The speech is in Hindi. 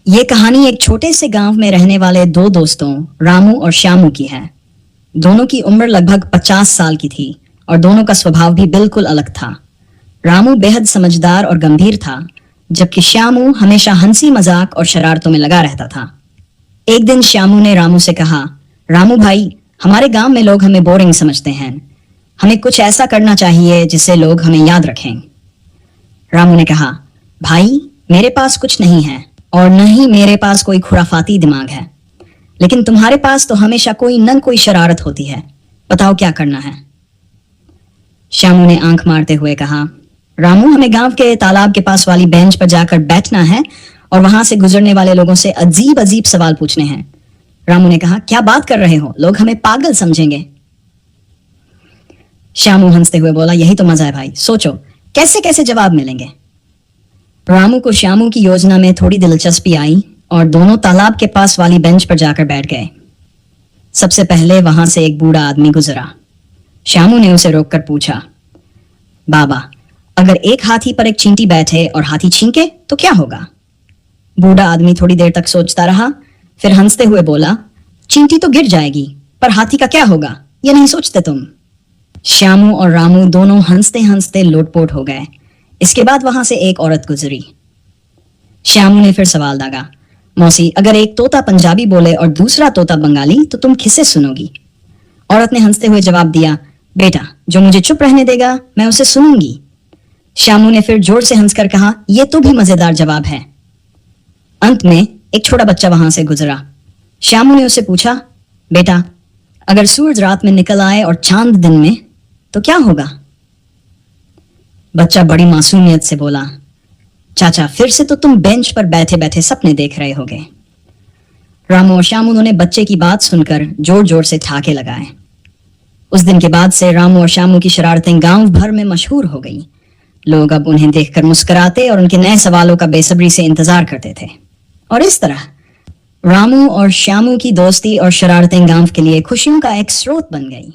ये कहानी एक छोटे से गांव में रहने वाले दो दोस्तों रामू और श्यामू की है। दोनों की उम्र लगभग 50 साल की थी और दोनों का स्वभाव भी बिल्कुल अलग था। रामू बेहद समझदार और गंभीर था, जबकि श्यामू हमेशा हंसी मजाक और शरारतों में लगा रहता था। एक दिन श्यामू ने रामू से कहा, रामू भाई, हमारे गांव में लोग हमें बोरिंग समझते हैं। हमें कुछ ऐसा करना चाहिए जिससे लोग हमें याद रखें। रामू ने कहा, भाई, मेरे पास कुछ नहीं है और न ही मेरे पास कोई खुराफाती दिमाग है, लेकिन तुम्हारे पास तो हमेशा कोई न कोई शरारत होती है। बताओ क्या करना है। श्यामू ने आंख मारते हुए कहा, रामू, हमें गांव के तालाब के पास वाली बेंच पर जाकर बैठना है और वहां से गुजरने वाले लोगों से अजीब अजीब सवाल पूछने हैं। रामू ने कहा, क्या बात कर रहे हो, लोग हमें पागल समझेंगे। श्यामू हंसते हुए बोला, यही तो मजा है भाई, सोचो कैसे कैसे जवाब मिलेंगे। रामू को श्यामू की योजना में थोड़ी दिलचस्पी आई और दोनों तालाब के पास वाली बेंच पर जाकर बैठ गए। सबसे पहले वहां से एक बूढ़ा आदमी गुजरा। श्यामू ने उसे रोककर पूछा, बाबा, अगर एक हाथी पर एक चींटी बैठे और हाथी छींके तो क्या होगा? बूढ़ा आदमी थोड़ी देर तक सोचता रहा, फिर हंसते हुए बोला, चींटी तो गिर जाएगी, पर हाथी का क्या होगा, ये नहीं सोचते तुम? श्यामू और रामू दोनों हंसते हंसते लोटपोट हो गए। इसके बाद वहां से एक औरत गुजरी। श्यामू ने फिर सवाल दागा, मौसी, अगर एक तोता पंजाबी बोले और दूसरा तोता बंगाली तो तुम किसे सुनोगी? औरत ने हंसते हुए जवाब दिया, बेटा, जो मुझे चुप रहने देगा मैं उसे सुनूंगी। श्यामू ने फिर जोर से हंसकर कहा, यह तो भी मजेदार जवाब है। अंत में एक छोटा बच्चा वहां से गुजरा। श्यामू ने उसे पूछा, बेटा, अगर सूरज रात में निकल आए और चांद दिन में तो क्या होगा? बच्चा बड़ी मासूमियत से बोला, चाचा, फिर से तो तुम बेंच पर बैठे बैठे सपने देख रहे होगे। रामू और श्यामू ने बच्चे की बात सुनकर जोर जोर से ठहाके लगाए। उस दिन के बाद से रामू और श्यामू की शरारतें गांव भर में मशहूर हो गई। लोग अब उन्हें देखकर मुस्कुराते और उनके नए सवालों का बेसब्री से इंतजार करते थे। और इस तरह रामू और श्यामू की दोस्ती और शरारतें गांव के लिए खुशियों का एक स्रोत बन गई।